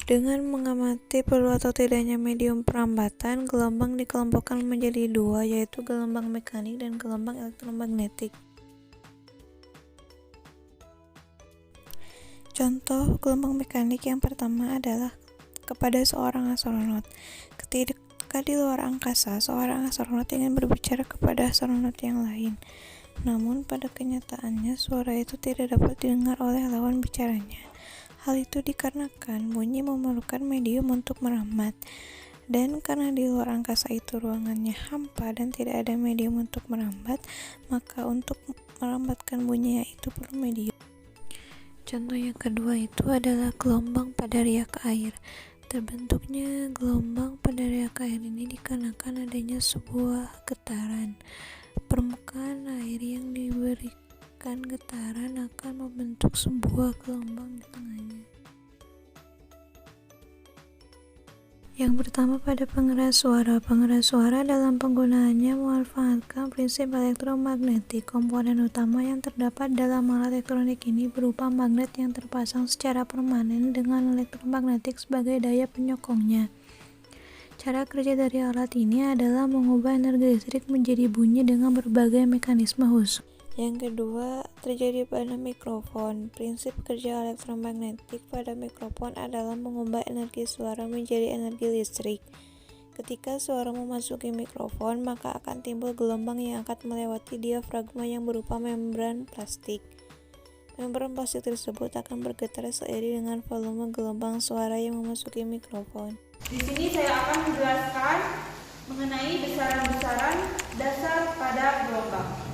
Dengan mengamati perlu atau tidaknya medium perambatan, gelombang dikelompokkan menjadi dua, yaitu gelombang mekanik dan gelombang elektromagnetik. Contoh gelombang mekanik yang pertama adalah kepada seorang astronot. Ketika di luar angkasa, seorang astronot ingin berbicara kepada astronot yang lain. Namun pada kenyataannya suara itu tidak dapat didengar oleh lawan bicaranya. Hal itu dikarenakan bunyi memerlukan medium untuk merambat. Dan karena di luar angkasa itu ruangannya hampa dan tidak ada medium untuk merambat, maka untuk merambatkan bunyi itu perlu medium. Contoh yang kedua itu adalah gelombang pada riak air. Terbentuknya gelombang pada riak air ini dikarenakan adanya sebuah getaran. Permukaan air yang diberikan getaran akan membentuk sebuah gelombang di tengahnya. Yang pertama pada pengeras suara. Pengeras suara dalam penggunaannya memanfaatkan prinsip elektromagnetik. Komponen utama yang terdapat dalam alat elektronik ini berupa magnet yang terpasang secara permanen dengan elektromagnetik sebagai daya penyokongnya. Cara kerja dari alat ini adalah mengubah energi listrik menjadi bunyi dengan berbagai mekanisme khusus. Yang kedua, terjadi pada mikrofon. Prinsip kerja elektromagnetik pada mikrofon adalah mengubah energi suara menjadi energi listrik. Ketika suara memasuki mikrofon, maka akan timbul gelombang yang akan melewati diafragma yang berupa membran plastik. Membran plastik tersebut akan bergetar seiring dengan volume gelombang suara yang memasuki mikrofon. Di sini saya akan menjelaskan mengenai besaran-besaran dasar pada gelombang.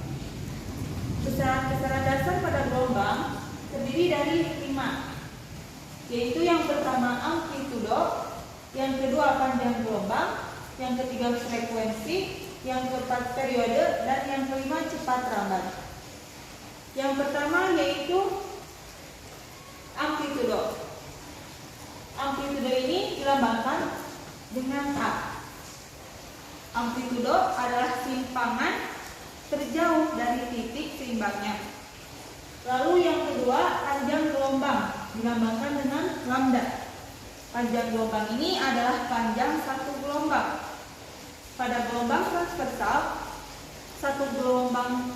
Besaran-besaran dasar pada gelombang terdiri dari 5, yaitu yang pertama amplitudo, yang kedua panjang gelombang, yang ketiga frekuensi, yang keempat periode, dan yang kelima cepat rambat. Yang pertama yaitu amplitudo. Amplitudo ini dilambangkan dengan A. Amplitudo adalah simpangan terjauh dari titik seimbangnya. Lalu yang kedua, panjang gelombang dilambangkan dengan lambda. Panjang gelombang ini adalah panjang satu gelombang. Pada gelombang transversal, satu gelombang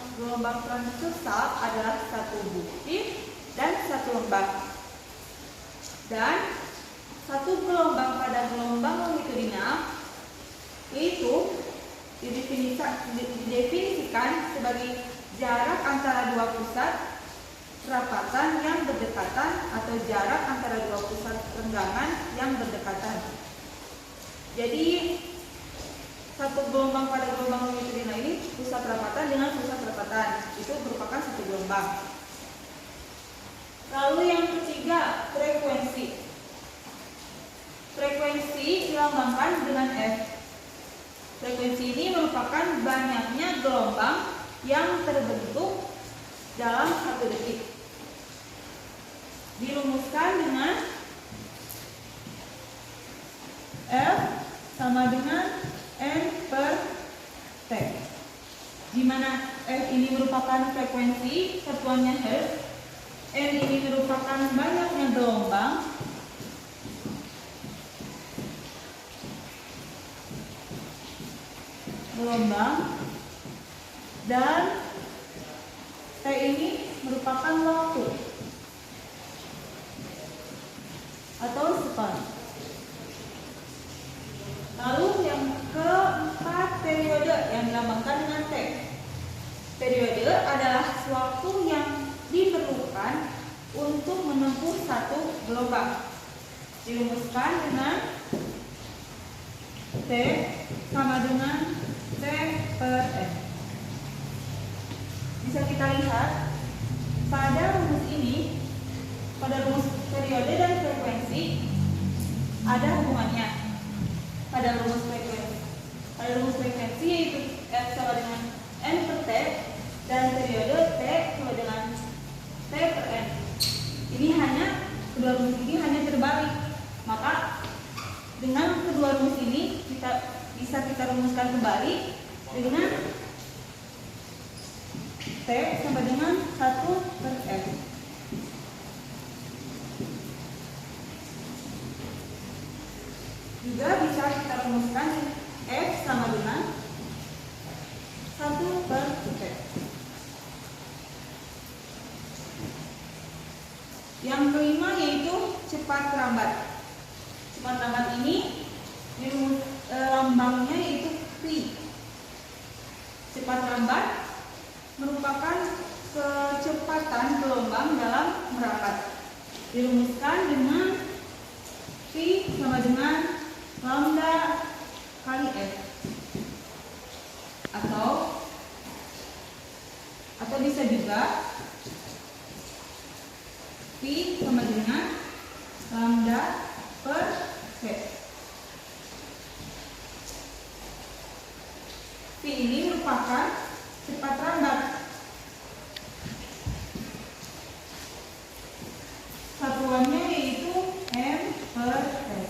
transversal adalah satu butir dan satu lembab. Dan satu gelombang pada gelombang longitudinal itu didefinisikan sebagai jarak antara dua pusat rapatan yang berdekatan atau jarak antara dua pusat renggangan yang berdekatan. Jadi satu gelombang pada gelombang longitudinal ini pusat rapatan dengan pusat rapatan itu merupakan satu gelombang. Lalu yang ketiga, frekuensi. Frekuensi dilambangkan dengan F. Frekuensi ini merupakan banyaknya gelombang yang terbentuk dalam 1 detik. Dirumuskan dengan F sama dengan N per T, di mana F ini merupakan frekuensi, satuannya Hertz, N ini merupakan banyaknya gelombang, dan T ini merupakan waktu atau sekon. Lalu yang keempat, periode yang dilambangkan dengan T. Periode adalah waktu yang diperlukan untuk menempuh satu gelombang. Dirumuskan dengan T sama dengan T per N. Bisa kita lihat pada rumus ini, pada rumus periode dan frekuensi ada hubungannya. Pada rumus frekuensi yaitu F sama dengan N per T, dan periode T sama dengan T per N. Kedua rumus ini hanya terbalik. Maka dengan kedua rumus ini bisa kita rumuskan kembali dengan T sama dengan 1 per N. Juga bisa kita rumuskan F sama dengan 1/V. Yang kelima yaitu cepat lambat. Cepat lambat ini lambangnya yaitu V. Cepat lambat merupakan kecepatan gelombang dalam merapat. Dirumuskan dengan V sama dengan lambda kali F. Atau bisa juga V sama dengan lambda per V. V ini merupakan cepat lambat. Satuannya yaitu m/s.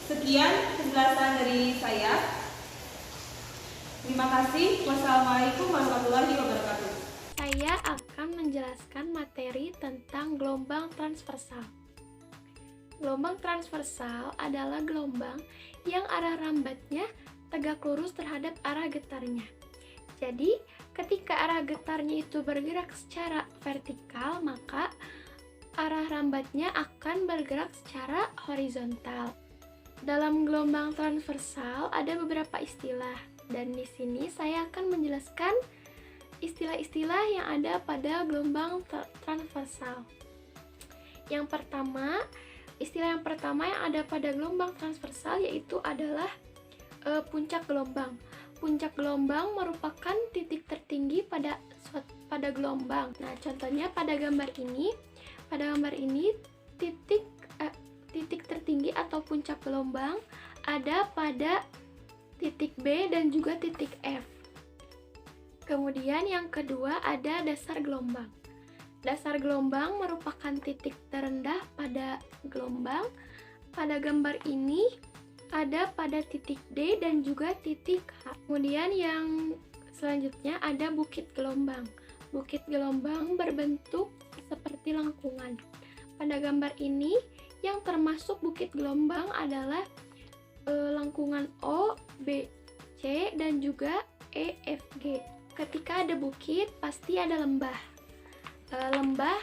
Sekian penjelasan dari saya. Terima kasih. Wassalamualaikum warahmatullahi wabarakatuh. Saya akan menjelaskan materi tentang gelombang transversal. Gelombang transversal adalah gelombang yang arah rambatnya tegak lurus terhadap arah getarnya. Jadi, ketika arah getarnya itu bergerak secara vertikal, maka arah rambatnya akan bergerak secara horizontal. Dalam gelombang transversal ada beberapa istilah, dan di sini saya akan menjelaskan istilah-istilah yang ada pada gelombang transversal. Istilah yang pertama yang ada pada gelombang transversal yaitu adalah puncak gelombang. Puncak gelombang merupakan titik tertinggi pada gelombang. Nah, contohnya pada gambar ini titik tertinggi atau puncak gelombang ada pada titik B dan juga titik F. Kemudian yang kedua ada dasar gelombang. Dasar gelombang merupakan titik terendah pada gelombang. Pada gambar ini ada pada titik D dan juga titik H. Kemudian yang selanjutnya ada bukit gelombang. Bukit gelombang berbentuk seperti lengkungan. Pada gambar ini yang termasuk bukit gelombang adalah lengkungan O, B, C dan juga E, F, G. Ketika ada bukit pasti ada lembah. Lembah,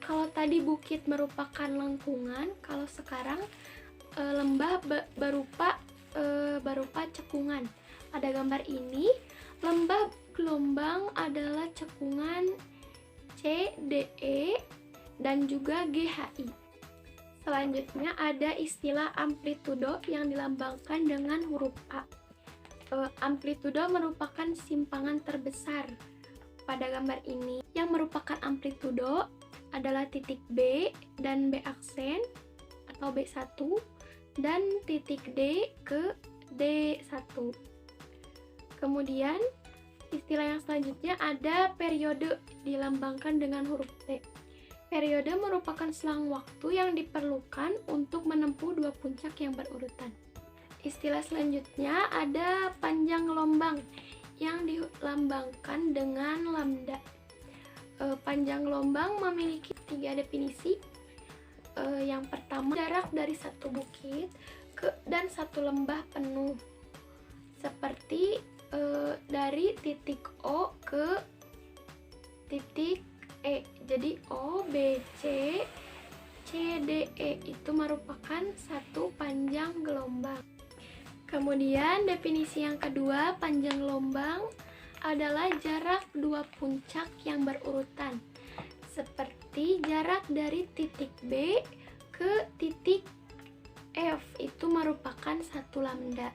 kalau tadi bukit merupakan lengkungan, kalau sekarang lembah berupa cekungan. Pada gambar ini, lembah gelombang adalah cekungan C, D, E dan juga G, H, I. Selanjutnya ada istilah amplitudo yang dilambangkan dengan huruf A. Amplitudo merupakan simpangan terbesar. Pada gambar ini, yang merupakan amplitudo adalah titik B dan B aksen atau B1 dan titik D ke D1. Kemudian, istilah yang selanjutnya ada periode dilambangkan dengan huruf T. Periode merupakan selang waktu yang diperlukan untuk menempuh dua puncak yang berurutan. Istilah selanjutnya ada panjang gelombang yang dilambangkan dengan lambda. Panjang gelombang memiliki 3 definisi. Yang pertama, jarak dari satu bukit dan satu lembah penuh, seperti dari titik O ke titik E. Jadi O, B, C, C, D, E itu merupakan satu panjang gelombang. Kemudian definisi yang kedua, panjang gelombang adalah jarak dua puncak yang berurutan, seperti jarak dari titik B ke titik F itu merupakan satu lambda.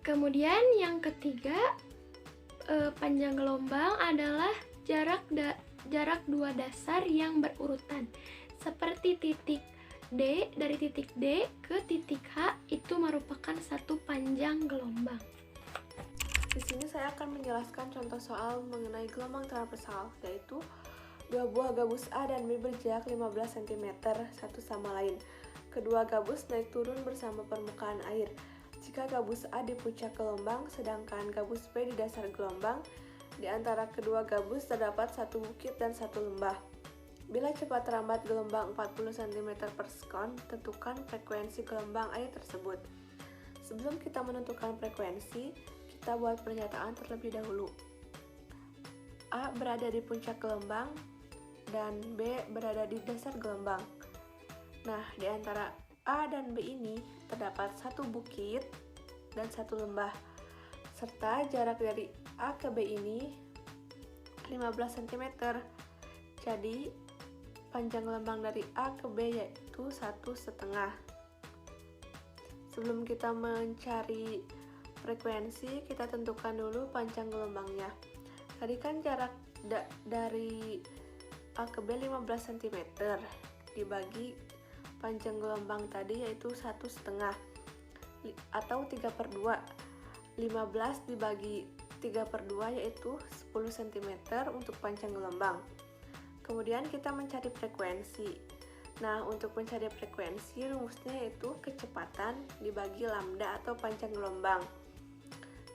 Kemudian yang ketiga, panjang gelombang adalah jarak dua dasar yang berurutan, seperti titik D, dari titik D ke titik H itu merupakan satu panjang gelombang. Di sini saya akan menjelaskan contoh soal mengenai gelombang transversal, yaitu dua buah gabus A dan B berjarak 15 cm satu sama lain. Kedua gabus naik turun bersama permukaan air. Jika gabus A di puncak gelombang, sedangkan gabus B di dasar gelombang, di antara kedua gabus terdapat satu bukit dan satu lembah. Bila cepat lambat gelombang 40 cm per sekon, tentukan frekuensi gelombang air tersebut. Sebelum kita menentukan frekuensi, kita buat pernyataan terlebih dahulu. A berada di puncak gelombang dan B berada di dasar gelombang. Nah, di antara A dan B ini terdapat satu bukit dan satu lembah, serta jarak dari A ke B ini 15 cm. Jadi, panjang gelombang dari A ke B yaitu 1,5. Sebelum kita mencari frekuensi, kita tentukan dulu panjang gelombangnya. Tadi kan jarak dari A ke B 15 cm dibagi panjang gelombang tadi yaitu 1,5 atau 3/2. 15 dibagi 3/2 yaitu 10 cm untuk panjang gelombang. Kemudian kita mencari frekuensi. Nah, untuk mencari frekuensi rumusnya yaitu kecepatan dibagi lambda atau panjang gelombang.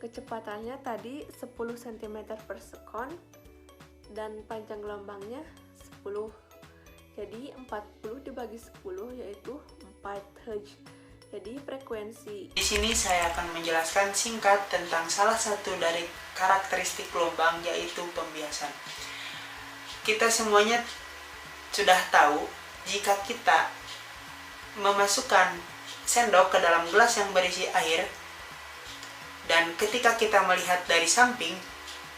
Kecepatannya tadi 10 cm per sekon dan panjang gelombangnya 10. Jadi 40 dibagi 10 yaitu 4 Hz. Jadi frekuensi. Di sini saya akan menjelaskan singkat tentang salah satu dari karakteristik gelombang, yaitu pembiasan. Kita semuanya sudah tahu jika kita memasukkan sendok ke dalam gelas yang berisi air, dan ketika kita melihat dari samping,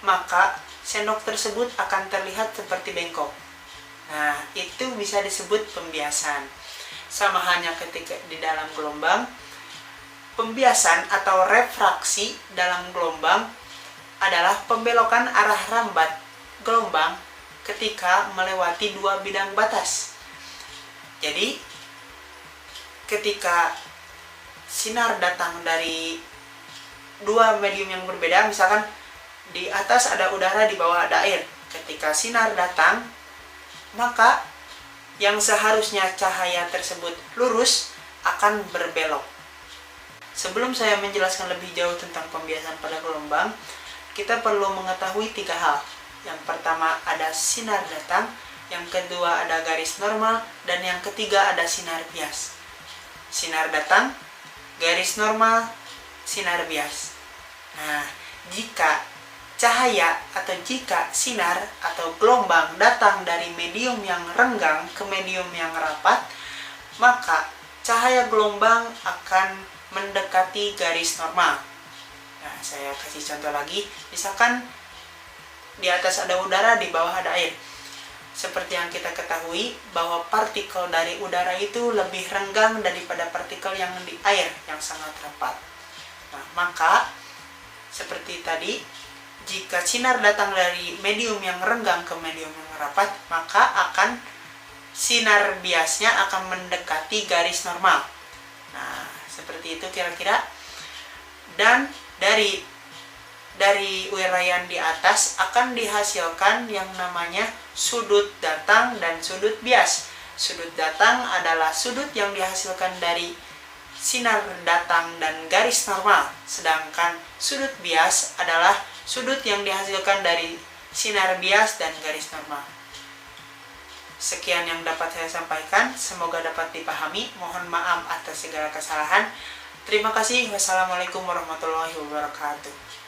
maka sendok tersebut akan terlihat seperti bengkok. Nah, itu bisa disebut pembiasan. Sama halnya ketika di dalam gelombang, pembiasan atau refraksi dalam gelombang adalah pembelokan arah rambat gelombang ketika melewati dua bidang batas. Jadi, ketika sinar datang dari dua medium yang berbeda, misalkan di atas ada udara, di bawah ada air. Ketika sinar datang, maka yang seharusnya cahaya tersebut lurus akan berbelok. Sebelum saya menjelaskan lebih jauh tentang pembiasan pada gelombang, kita perlu mengetahui 3 hal. Yang pertama ada sinar datang, yang kedua ada garis normal, dan yang ketiga ada sinar bias. Sinar datang, garis normal, sinar bias. Nah, jika cahaya atau jika sinar atau gelombang datang dari medium yang renggang ke medium yang rapat, maka cahaya gelombang akan mendekati garis normal. Nah, saya kasih contoh lagi. Misalkan di atas ada udara, di bawah ada air. Seperti yang kita ketahui bahwa partikel dari udara itu lebih renggang daripada partikel yang di air yang sangat rapat. Nah, maka seperti tadi, jika sinar datang dari medium yang renggang ke medium yang rapat, maka akan sinar biasnya akan mendekati garis normal. Nah, seperti itu kira-kira. Dan dari uraian di atas akan dihasilkan yang namanya sudut datang dan sudut bias. Sudut datang adalah sudut yang dihasilkan dari sinar datang dan garis normal, sedangkan sudut bias adalah sudut yang dihasilkan dari sinar bias dan garis normal. Sekian yang dapat saya sampaikan, semoga dapat dipahami. Mohon maaf atas segala kesalahan. Terima kasih. Wassalamualaikum warahmatullahi wabarakatuh.